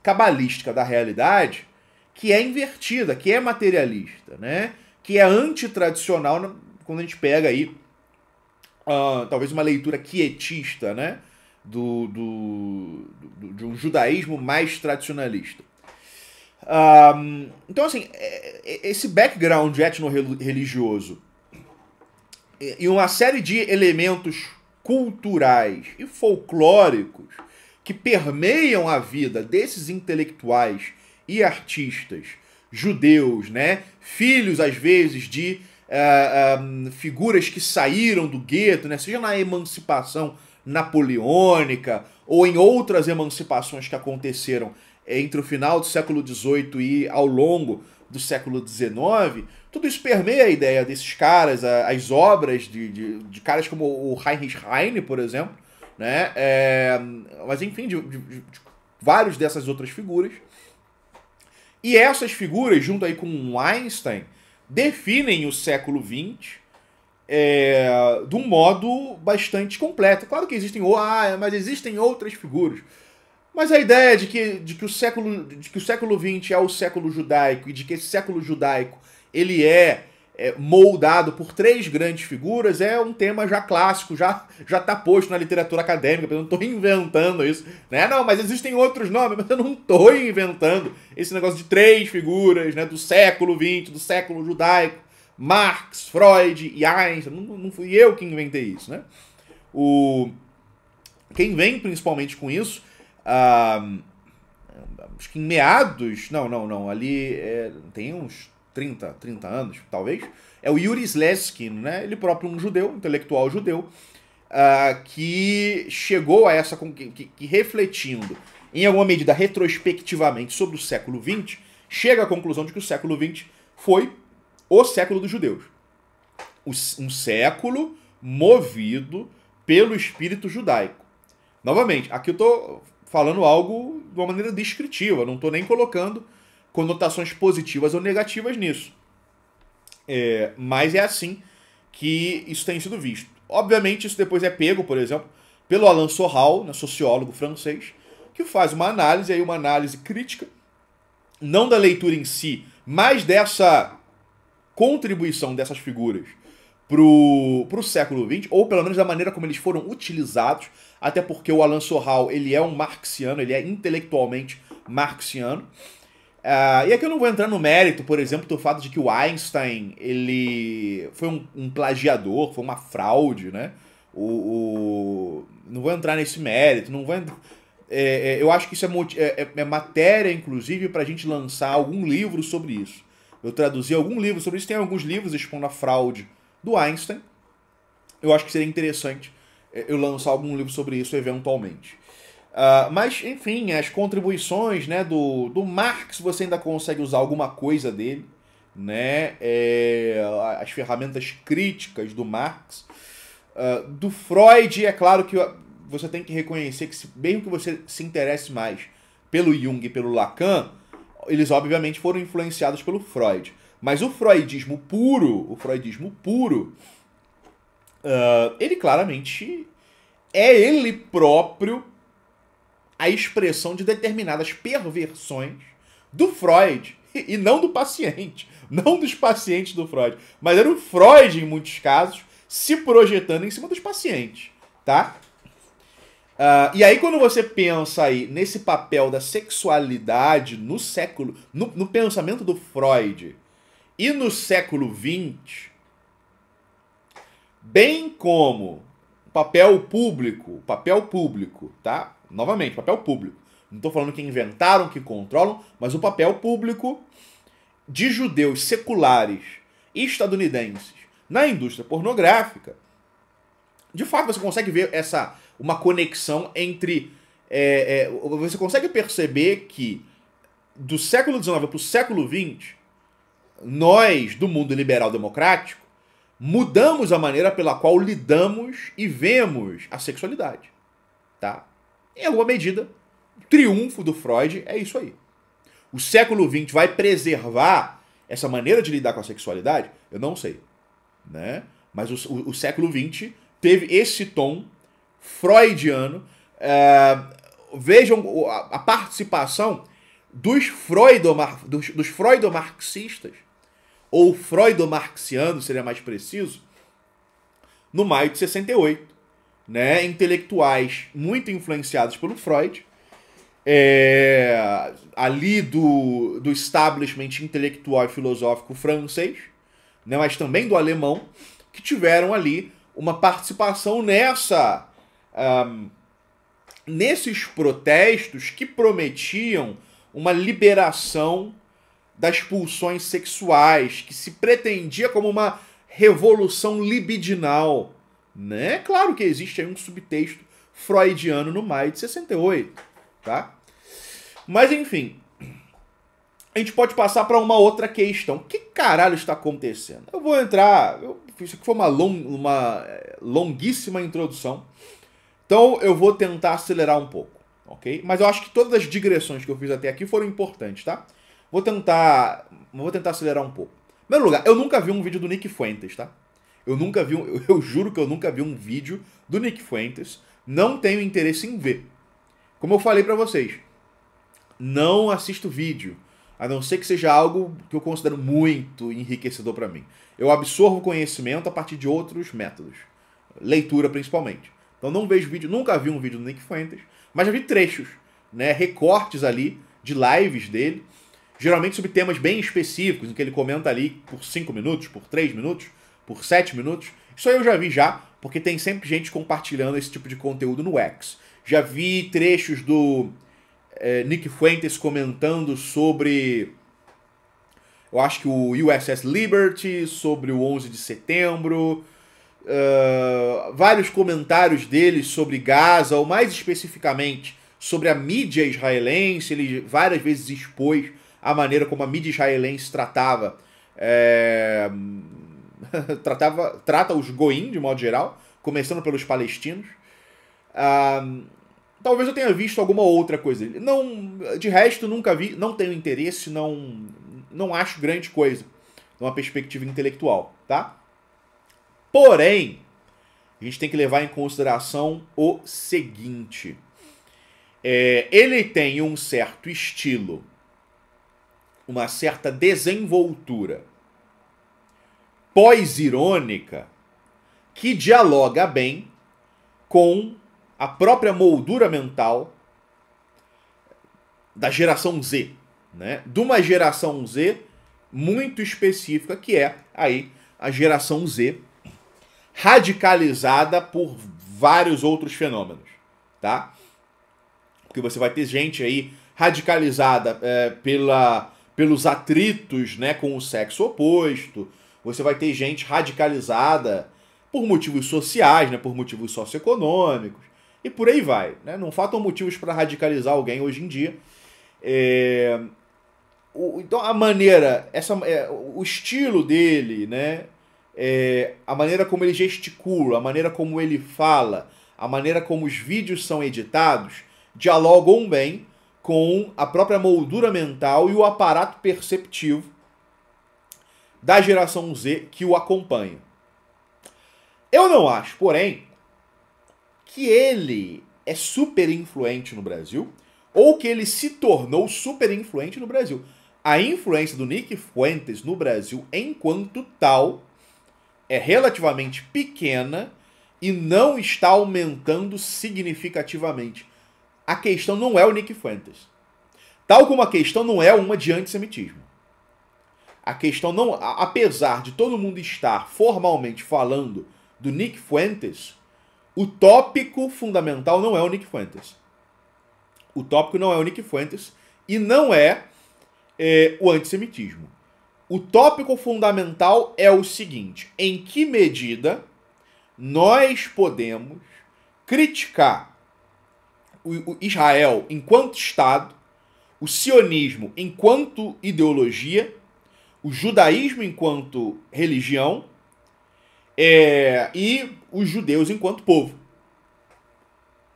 cabalística da realidade que é invertida, que é materialista, né? Que é antitradicional quando a gente pega aí talvez uma leitura quietista, né? De um judaísmo mais tradicionalista. Então, assim, esse background etno-religioso e uma série de elementos culturais e folclóricos que permeiam a vida desses intelectuais e artistas judeus, né? Filhos, às vezes, de figuras que saíram do gueto, né? Seja na emancipação napoleônica ou em outras emancipações que aconteceram entre o final do século XVIII e ao longo do século XIX, tudo isso permeia a ideia desses caras, as obras de caras como o Heinrich Heine, por exemplo, né? Mas enfim, de vários dessas outras figuras. E essas figuras, junto aí com Einstein, definem o século XX de um modo bastante completo. Claro que existem, mas existem outras figuras. Mas a ideia de que o século XX é o século judaico e de que esse século judaico ele é moldado por três grandes figuras é um tema já clássico, já está posto na literatura acadêmica, eu não estou inventando isso, né? Não, mas existem outros nomes, mas eu não estou inventando esse negócio de três figuras, né, do século XX, do século judaico, Marx, Freud e Einstein, não fui eu que inventei isso, né? Quem vem principalmente com isso, acho que em meados, não, ali tem uns 30 anos, talvez, é o Yuri Slezkin, né? Ele próprio um judeu, intelectual judeu, que chegou a essa, que refletindo, em alguma medida retrospectivamente sobre o século XX, chega à conclusão de que o século XX foi o século dos judeus. Um século movido pelo espírito judaico. Novamente, aqui eu estou falando algo de uma maneira descritiva, não estou nem colocando conotações positivas ou negativas nisso. Mas é assim que isso tem sido visto. Obviamente, isso depois é pego, por exemplo, pelo Alain Soral, né, sociólogo francês, que faz uma análise crítica, não da leitura em si, mas dessa contribuição dessas figuras para o século XX, ou pelo menos da maneira como eles foram utilizados, até porque o Alain Soral ele é um marxiano, ele é intelectualmente marxiano. E aqui eu não vou entrar no mérito, por exemplo, do fato de que o Einstein ele foi um plagiador, foi uma fraude, né? Não vou entrar nesse mérito, não vou eu acho que isso é matéria, inclusive, para a gente lançar algum livro sobre isso. Eu traduzi algum livro sobre isso, tem alguns livros expondo a fraude do Einstein. Eu acho que seria interessante eu lançar algum livro sobre isso eventualmente. Mas, enfim, as contribuições, né, do Marx, você ainda consegue usar alguma coisa dele, né? As ferramentas críticas do Marx. Do Freud, é claro que você tem que reconhecer que, mesmo que você se interesse mais pelo Jung e pelo Lacan, eles obviamente foram influenciados pelo Freud. Mas o freudismo puro, ele claramente é ele próprio a expressão de determinadas perversões do Freud, e não do paciente, não dos pacientes do Freud, mas era o Freud, em muitos casos, se projetando em cima dos pacientes, tá? E aí quando você pensa aí nesse papel da sexualidade no pensamento do Freud e no século XX, bem como papel público, tá? Novamente, papel público. Não estou falando que inventaram, que controlam, mas o papel público de judeus seculares estadunidenses na indústria pornográfica, de fato você consegue ver uma conexão entre... você consegue perceber que do século XIX para o século XX, nós, do mundo liberal democrático, mudamos a maneira pela qual lidamos e vemos a sexualidade. Tá? Em alguma medida, o triunfo do Freud é isso aí. O século XX vai preservar essa maneira de lidar com a sexualidade? Eu não sei. Né? Mas o século XX teve esse tom freudiano. Vejam a participação dos freudomarxistas, ou freudomarxianos, seria mais preciso, no maio de 68. Né? Intelectuais muito influenciados pelo Freud, ali do establishment intelectual e filosófico francês, né? Mas também do alemão, que tiveram ali uma participação nesses protestos que prometiam uma liberação das pulsões sexuais, que se pretendia como uma revolução libidinal. Né? Claro que existe aí um subtexto freudiano no maio de 68. Tá? Mas, enfim, a gente pode passar para uma outra questão. O que caralho está acontecendo? Eu vou entrar... Isso aqui foi uma longuíssima introdução. Então, eu vou tentar acelerar um pouco. Ok? Mas eu acho que todas as digressões que eu fiz até aqui foram importantes, tá? Vou tentar acelerar um pouco. Em primeiro lugar, eu nunca vi um vídeo do Nick Fuentes, tá? Eu juro que eu nunca vi um vídeo do Nick Fuentes. Não tenho interesse em ver. Como eu falei pra vocês, não assisto vídeo, a não ser que seja algo que eu considero muito enriquecedor pra mim. Eu absorvo conhecimento a partir de outros métodos. Leitura, principalmente. Então não vejo vídeo, nunca vi um vídeo do Nick Fuentes, mas já vi trechos, né, recortes ali de lives dele, geralmente sobre temas bem específicos, em que ele comenta ali por 5 minutos, por 3 minutos, por 7 minutos. Isso aí eu já vi porque tem sempre gente compartilhando esse tipo de conteúdo no X. Já vi trechos do Nick Fuentes comentando sobre, eu acho que o USS Liberty, sobre o 11 de setembro, vários comentários dele sobre Gaza, ou mais especificamente sobre a mídia israelense. Ele várias vezes expôs a maneira como a mídia israelense trata os goim, de modo geral, começando pelos palestinos. Talvez eu tenha visto alguma outra coisa. Não, de resto, nunca vi, não tenho interesse, não acho grande coisa, numa perspectiva intelectual, tá? Porém, a gente tem que levar em consideração o seguinte. Ele tem um certo estilo, uma certa desenvoltura pós-irônica que dialoga bem com a própria moldura mental da geração Z, né? De uma geração Z muito específica, que é aí a geração Z, radicalizada por vários outros fenômenos, tá? Porque você vai ter gente aí radicalizada pelos atritos, né, com o sexo oposto. Você vai ter gente radicalizada por motivos sociais, né, por motivos socioeconômicos, e por aí vai, né? Não faltam motivos para radicalizar alguém hoje em dia. Então a maneira, o estilo dele, né, a maneira como ele gesticula, a maneira como ele fala, a maneira como os vídeos são editados, dialogam bem com a própria moldura mental e o aparato perceptivo da geração Z que o acompanha. Eu não acho, porém, que ele é super influente no Brasil ou que ele se tornou super influente no Brasil. A influência do Nick Fuentes no Brasil, enquanto tal, é relativamente pequena e não está aumentando significativamente. A questão não é o Nick Fuentes. Tal como a questão não é uma de antissemitismo. A questão não... Apesar de todo mundo estar formalmente falando do Nick Fuentes, o tópico fundamental não é o Nick Fuentes. O tópico não é o Nick Fuentes e não é o antissemitismo. O tópico fundamental é o seguinte: em que medida nós podemos criticar o Israel enquanto Estado, o sionismo enquanto ideologia, o judaísmo enquanto religião e os judeus enquanto povo.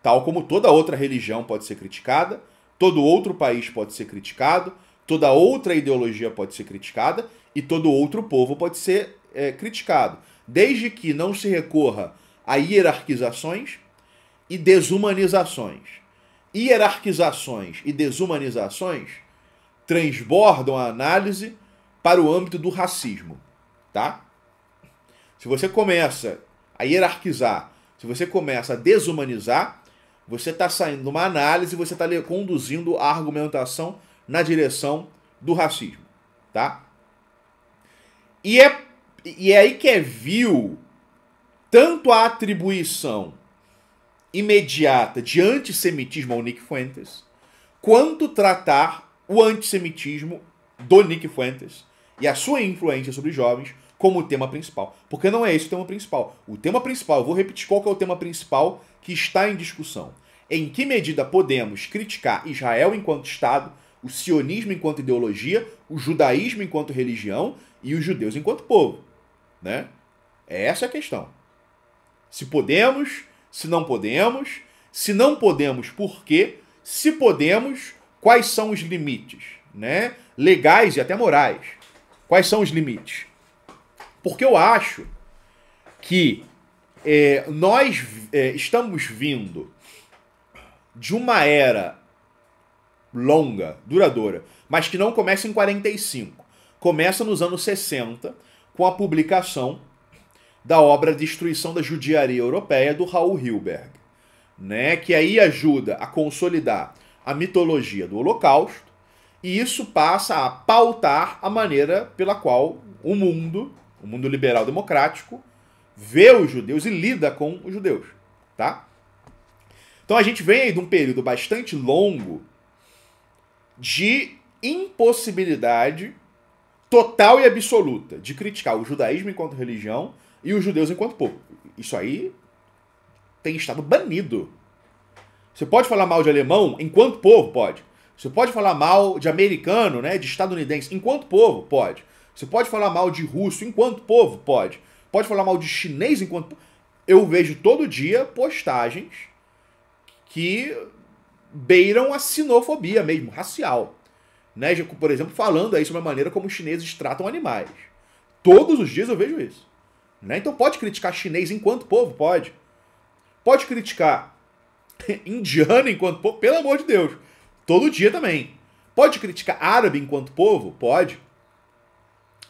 Tal como toda outra religião pode ser criticada, todo outro país pode ser criticado, toda outra ideologia pode ser criticada e todo outro povo pode ser criticado. Desde que não se recorra a hierarquizações e desumanizações. Hierarquizações e desumanizações transbordam a análise para o âmbito do racismo, tá? Se você começa a hierarquizar, se você começa a desumanizar, você está saindo de uma análise, você está conduzindo a argumentação na direção do racismo, tá? E é aí que é vil tanto a atribuição imediata de antissemitismo ao Nick Fuentes, quanto tratar o antissemitismo do Nick Fuentes e a sua influência sobre jovens como o tema principal. Porque não é esse o tema principal. O tema principal, eu vou repetir qual que é o tema principal que está em discussão. Em que medida podemos criticar Israel enquanto Estado, o sionismo enquanto ideologia, o judaísmo enquanto religião e os judeus enquanto povo, né? Essa é a questão. Se podemos, se não podemos, por quê? Se podemos, quais são os limites, né? Legais e até morais. Quais são os limites? Porque eu acho que nós estamos vindo de uma era longa, duradoura, mas que não começa em 45. Começa nos anos 60, com a publicação da obra Destruição da Judiaria Europeia, do Raul Hilberg, né? Que aí ajuda a consolidar a mitologia do Holocausto, e isso passa a pautar a maneira pela qual o mundo liberal democrático, vê os judeus e lida com os judeus, tá? Então a gente vem aí de um período bastante longo de impossibilidade total e absoluta de criticar o judaísmo enquanto religião e os judeus enquanto povo. Isso aí tem estado banido. Você pode falar mal de alemão enquanto povo? Pode. Você pode falar mal de americano, né, de estadunidense enquanto povo? Pode. Você pode falar mal de russo enquanto povo? Pode. Pode falar mal de chinês enquanto povo? Eu vejo todo dia postagens que beiram a sinofobia mesmo, racial. Né? Por exemplo, falando aí sobre a maneira como os chineses tratam animais. Todos os dias eu vejo isso. Né? Então pode criticar chinês enquanto povo? Pode. Pode criticar indiano enquanto povo? Pelo amor de Deus. Todo dia também. Pode criticar árabe enquanto povo? Pode.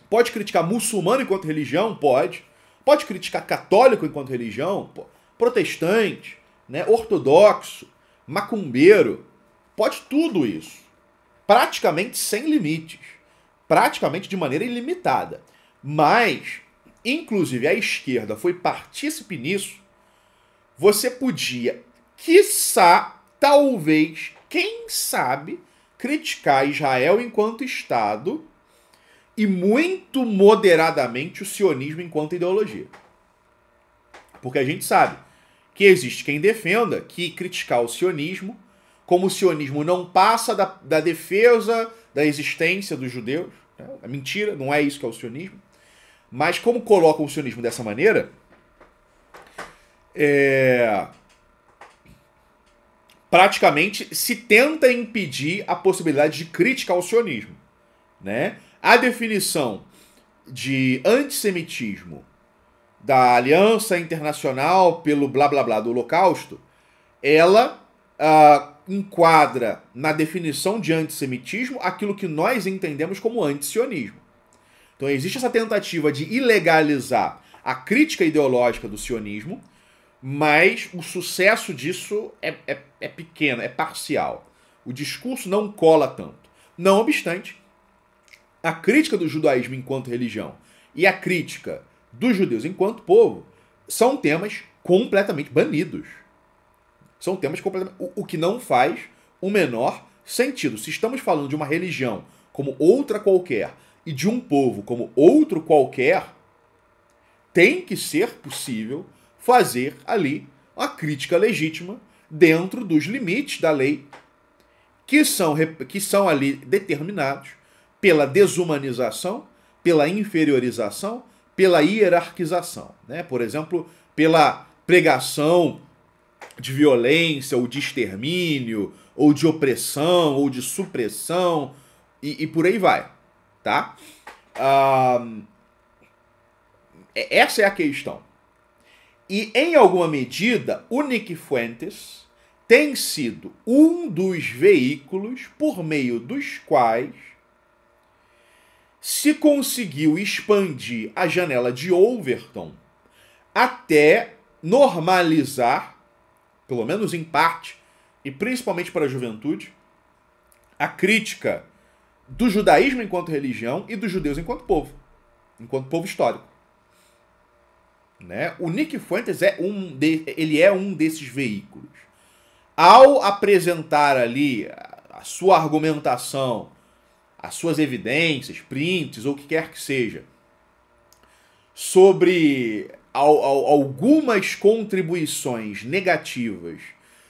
Pode criticar muçulmano enquanto religião? Pode. Pode criticar católico enquanto religião? Protestante, né? Ortodoxo, macumbeiro. Pode tudo isso. Praticamente sem limites. Praticamente de maneira ilimitada. Mas, inclusive, a esquerda foi partícipe nisso. Você podia, quiçá, talvez, quem sabe, criticar Israel enquanto Estado e muito moderadamente o sionismo enquanto ideologia. Porque a gente sabe que existe quem defenda que criticar o sionismo, como o sionismo não passa da defesa da existência dos judeus, né? É mentira, não é isso que é o sionismo, mas como colocam o sionismo dessa maneira, praticamente se tenta impedir a possibilidade de crítica ao sionismo, né? A definição de antissemitismo da Aliança Internacional pelo blá blá blá do Holocausto, ela enquadra na definição de antissemitismo aquilo que nós entendemos como antisionismo. Então existe essa tentativa de ilegalizar a crítica ideológica do sionismo, mas o sucesso disso é pequeno, é parcial. O discurso não cola tanto. Não obstante, a crítica do judaísmo enquanto religião e a crítica dos judeus enquanto povo são temas completamente banidos. São temas completamente... O que não faz o menor sentido. Se estamos falando de uma religião como outra qualquer e de um povo como outro qualquer, tem que ser possível fazer ali uma crítica legítima dentro dos limites da lei que são ali determinados pela desumanização, pela inferiorização, pela hierarquização, né? Por exemplo, pela pregação de violência, ou de extermínio, ou de opressão, ou de supressão, e por aí vai, tá? Essa é a questão. E, em alguma medida, o Nick Fuentes tem sido um dos veículos por meio dos quais se conseguiu expandir a janela de Overton até normalizar, pelo menos em parte, e principalmente para a juventude, a crítica do judaísmo enquanto religião e dos judeus enquanto povo histórico. Né? O Nick Fuentes ele é um desses veículos. Ao apresentar ali a sua argumentação, as suas evidências, prints ou o que quer que seja, sobre algumas contribuições negativas,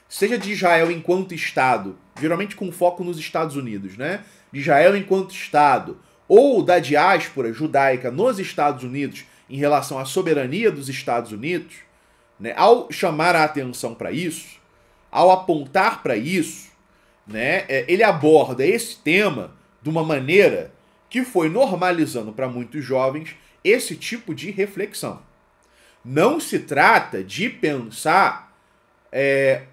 seja de Israel enquanto Estado, geralmente com foco nos Estados Unidos, né? De Israel enquanto Estado, ou da diáspora judaica nos Estados Unidos em relação à soberania dos Estados Unidos, né? Ao chamar a atenção para isso, ao apontar para isso, né? Ele aborda esse tema de uma maneira que foi normalizando para muitos jovens esse tipo de reflexão. Não se trata de pensar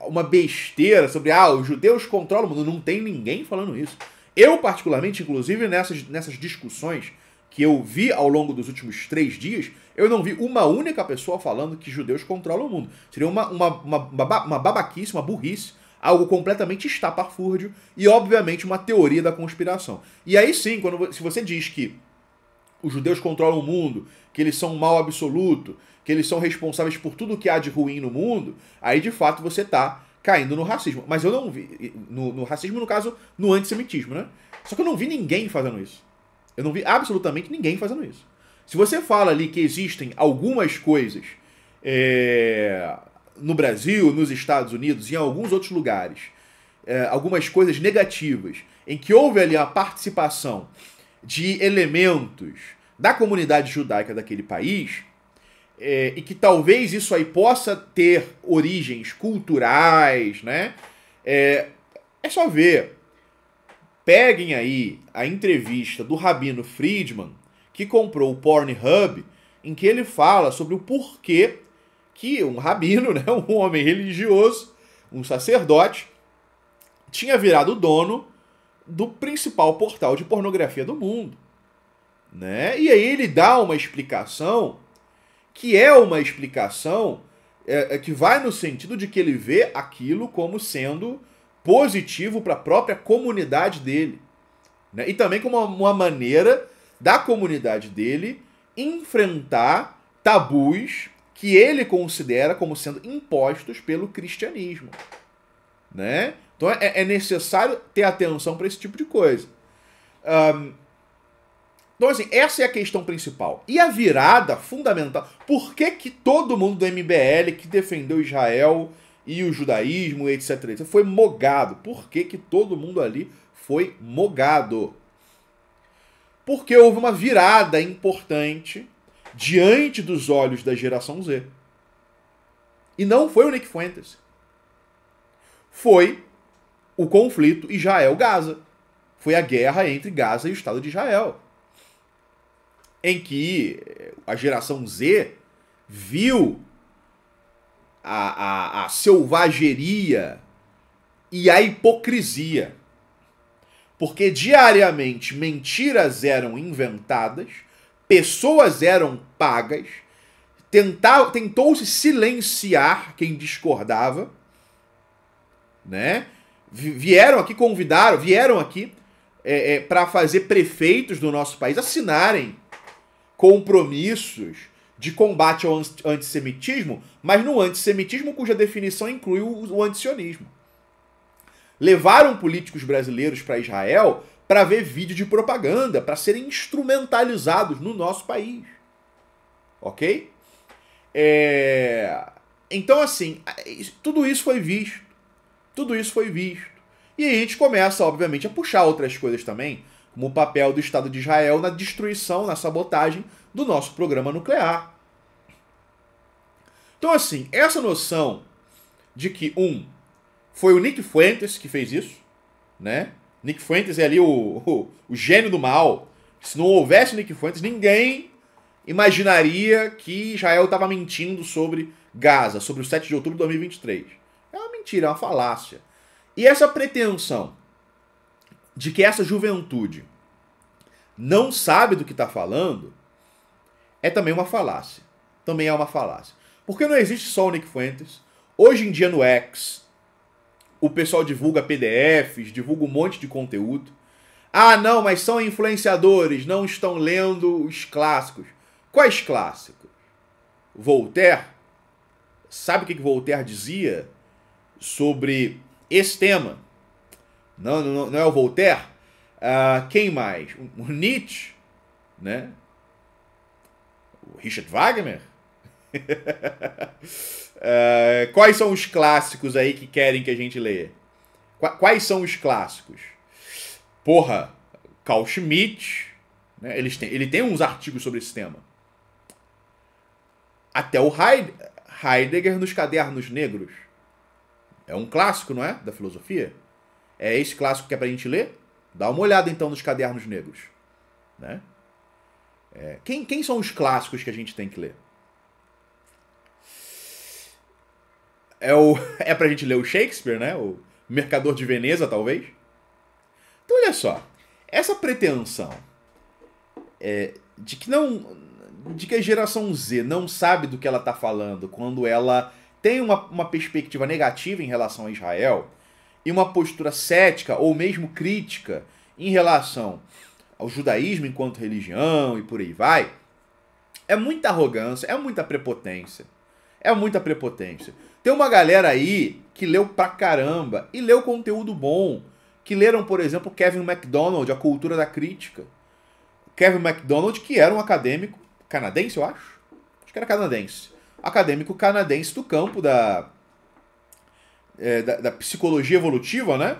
uma besteira sobre os judeus controlam o mundo. Não tem ninguém falando isso. Eu, particularmente, inclusive, nessas discussões que eu vi ao longo dos últimos 3 dias, eu não vi uma única pessoa falando que judeus controlam o mundo. Seria uma babaquice, uma burrice, algo completamente estapafúrdio e, obviamente, uma teoria da conspiração. E aí sim, se você diz que os judeus controlam o mundo, que eles são um mal absoluto, que eles são responsáveis por tudo que há de ruim no mundo, aí de fato você está caindo no racismo. Mas eu não vi, no racismo, no caso, no antissemitismo, né? Só que eu não vi ninguém fazendo isso. Eu não vi absolutamente ninguém fazendo isso. Se você fala ali que existem algumas coisas no Brasil, nos Estados Unidos e em alguns outros lugares, algumas coisas negativas, em que houve ali a participação de elementos da comunidade judaica daquele país, e que talvez isso aí possa ter origens culturais, né? É só ver. Peguem aí a entrevista do Rabino Friedman, que comprou o Pornhub, em que ele fala sobre o porquê que um rabino, né, um homem religioso, um sacerdote, tinha virado dono do principal portal de pornografia do mundo. Né? E aí ele dá uma explicação que é uma explicação que vai no sentido de que ele vê aquilo como sendo positivo para a própria comunidade dele. Né? E também como uma maneira da comunidade dele enfrentar tabus que ele considera como sendo impostos pelo cristianismo. Né? Então é necessário ter atenção para esse tipo de coisa. Então, assim, essa é a questão principal. E a virada fundamental. Por que todo mundo do MBL que defendeu Israel e o judaísmo, etc., foi mogado? Por que todo mundo ali foi mogado? Porque houve uma virada importante diante dos olhos da geração Z. E não foi o Nick Fuentes. Foi o conflito Israel-Gaza. Foi a guerra entre Gaza e o Estado de Israel. Em que a geração Z viu a selvageria e a hipocrisia. Porque diariamente mentiras eram inventadas, pessoas eram pagas, tentou-se silenciar quem discordava, né? Vieram aqui para fazer prefeitos do nosso país assinarem compromissos de combate ao antissemitismo, mas no antissemitismo cuja definição inclui o antisionismo. Levaram políticos brasileiros para Israel para ver vídeo de propaganda, para serem instrumentalizados no nosso país. Ok? Então, assim, tudo isso foi visto. Tudo isso foi visto. E aí a gente começa, obviamente, a puxar outras coisas também, como o papel do Estado de Israel na destruição, na sabotagem do nosso programa nuclear. Então, assim, essa noção de que, foi o Nick Fuentes que fez isso, né? Nick Fuentes é ali o gênio do mal. Se não houvesse Nick Fuentes, ninguém imaginaria que Israel estava mentindo sobre Gaza, sobre o 7 de outubro de 2023. É uma mentira, é uma falácia. E essa pretensão de que essa juventude não sabe do que está falando é também uma falácia. Também é uma falácia. Porque não existe só o Nick Fuentes. Hoje em dia no X, o pessoal divulga PDFs, divulga um monte de conteúdo. Ah, não, mas são influenciadores, não estão lendo os clássicos. Quais clássicos? Voltaire? Sabe o que Voltaire dizia sobre esse tema? Não é o Voltaire? Quem mais? O Nietzsche? Né? O Richard Wagner? Quais são os clássicos aí que querem que a gente leia? Quais são os clássicos? Porra, Carl Schmitt, né? Ele tem uns artigos sobre esse tema. Até o Heidegger nos Cadernos Negros. É um clássico, não é? Da filosofia. É esse clássico que é pra gente ler? Dá uma olhada então nos Cadernos Negros. Né? Quem são os clássicos que a gente tem que ler? É pra gente ler o Shakespeare, né? O Mercador de Veneza, talvez. Então, olha só. Essa pretensão de que a geração Z não sabe do que ela está falando quando ela tem uma perspectiva negativa em relação a Israel e uma postura cética ou mesmo crítica em relação ao judaísmo enquanto religião e por aí vai, é muita arrogância, é muita prepotência. É muita prepotência. Tem uma galera aí que leu pra caramba e leu conteúdo bom, que leram, por exemplo, Kevin MacDonald, A Cultura da Crítica. Kevin MacDonald, que era um acadêmico canadense, eu acho. Acho que era canadense. Acadêmico canadense do campo da psicologia evolutiva, né?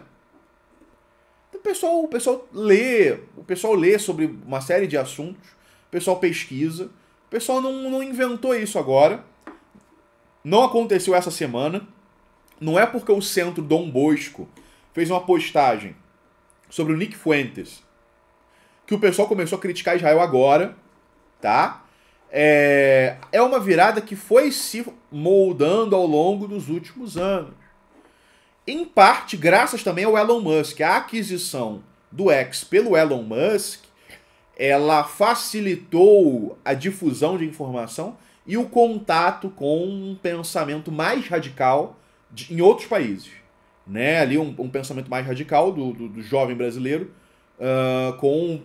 Então, o pessoal lê sobre uma série de assuntos, o pessoal pesquisa, o pessoal não inventou isso agora. Não aconteceu essa semana. Não é porque o Centro Dom Bosco fez uma postagem sobre o Nick Fuentes que o pessoal começou a criticar Israel agora, tá? É uma virada que foi se moldando ao longo dos últimos anos. Em parte, graças também ao Elon Musk. A aquisição do X pelo Elon Musk, ela facilitou a difusão de informação e o contato com um pensamento mais radical em outros países. Né? Ali um pensamento mais radical do jovem brasileiro, com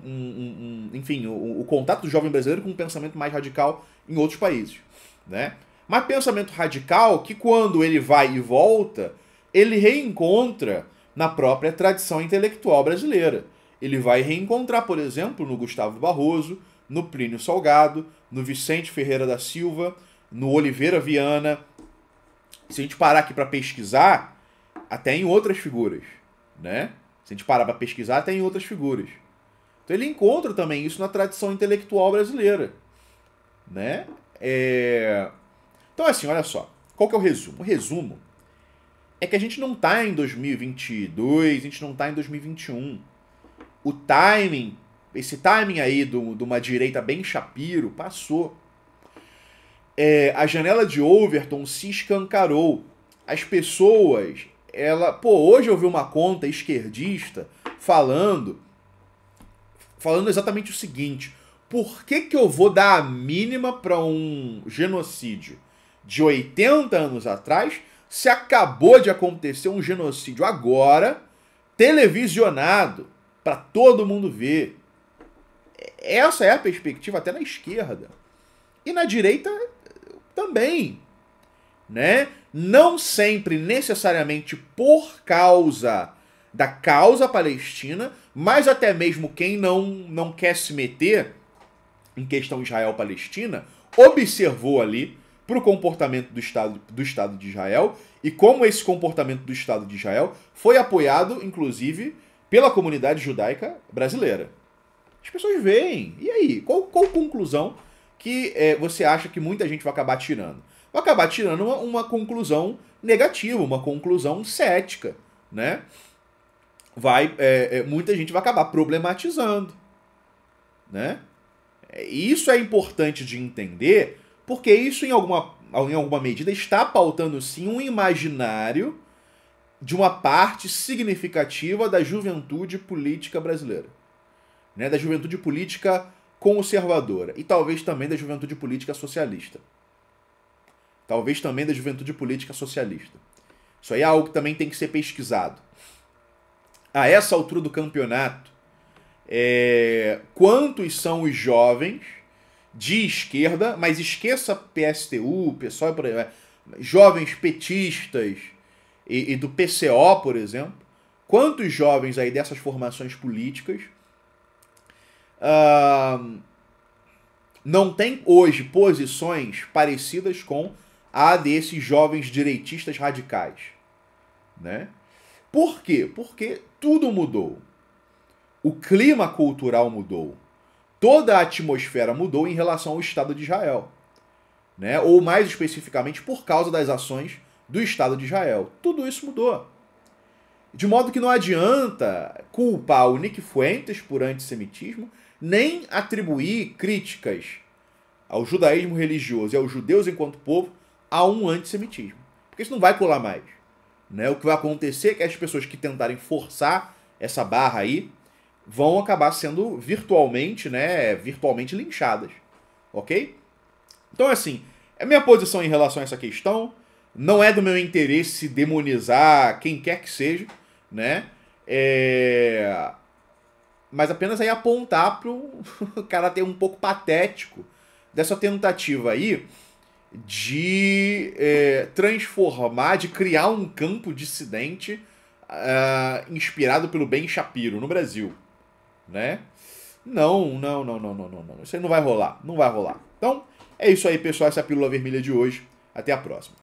enfim, o contato do jovem brasileiro com um pensamento mais radical em outros países. Né? Mas pensamento radical que quando ele vai e volta, ele reencontra na própria tradição intelectual brasileira. Ele vai reencontrar, por exemplo, no Gustavo Barroso, no Plínio Salgado, no Vicente Ferreira da Silva, no Oliveira Viana. Se a gente parar aqui para pesquisar, até em outras figuras, né? Se a gente parar para pesquisar, até em outras figuras. Então ele encontra também isso na tradição intelectual brasileira, né? Então assim, olha só. Qual que é o resumo? O resumo é que a gente não está em 2022, a gente não está em 2021. O timing, esse timing aí de uma direita bem chapiro, passou. A janela de Overton se escancarou. As pessoas, hoje eu vi uma conta esquerdista falando exatamente o seguinte: por que eu vou dar a mínima para um genocídio de 80 anos atrás se acabou de acontecer um genocídio agora, televisionado, para todo mundo ver? Essa é a perspectiva até na esquerda. E na direita também, né? Não sempre necessariamente por causa da causa palestina, mas até mesmo quem não quer se meter em questão Israel-Palestina, observou ali para o comportamento do Estado de Israel e como esse comportamento do Estado de Israel foi apoiado, inclusive, pela comunidade judaica brasileira. As pessoas veem. E aí? Qual conclusão que você acha que muita gente vai acabar tirando? Vai acabar tirando uma conclusão negativa, uma conclusão cética, né? Muita gente vai acabar problematizando, né? Isso é importante de entender, porque isso em alguma medida está pautando sim um imaginário de uma parte significativa da juventude política brasileira, né? Da juventude política conservadora e talvez também da juventude política socialista. Talvez também da juventude política socialista. Isso aí é algo que também tem que ser pesquisado. A essa altura do campeonato, quantos são os jovens de esquerda, mas esqueça PSTU, PSOL, por aí, jovens petistas e do PCO, por exemplo, quantos jovens aí dessas formações políticas não têm hoje posições parecidas com a desses jovens direitistas radicais, né? Por quê? Porque tudo mudou. O clima cultural mudou. Toda a atmosfera mudou em relação ao Estado de Israel, né? Ou mais especificamente por causa das ações do Estado de Israel. Tudo isso mudou. De modo que não adianta culpar o Nick Fuentes por antissemitismo, nem atribuir críticas ao judaísmo religioso e aos judeus enquanto povo a um antissemitismo. Porque isso não vai colar mais, né? O que vai acontecer é que as pessoas que tentarem forçar essa barra aí vão acabar sendo virtualmente linchadas, ok? Então, assim, a minha posição em relação a essa questão não é do meu interesse demonizar quem quer que seja, né? Mas apenas aí apontar para o caráter um pouco patético dessa tentativa aí de transformar, de criar um campo dissidente inspirado pelo Ben Shapiro no Brasil, né? Não. Isso aí não vai rolar. Não vai rolar. Então, é isso aí, pessoal. Essa é a Pílula Vermelha de hoje. Até a próxima.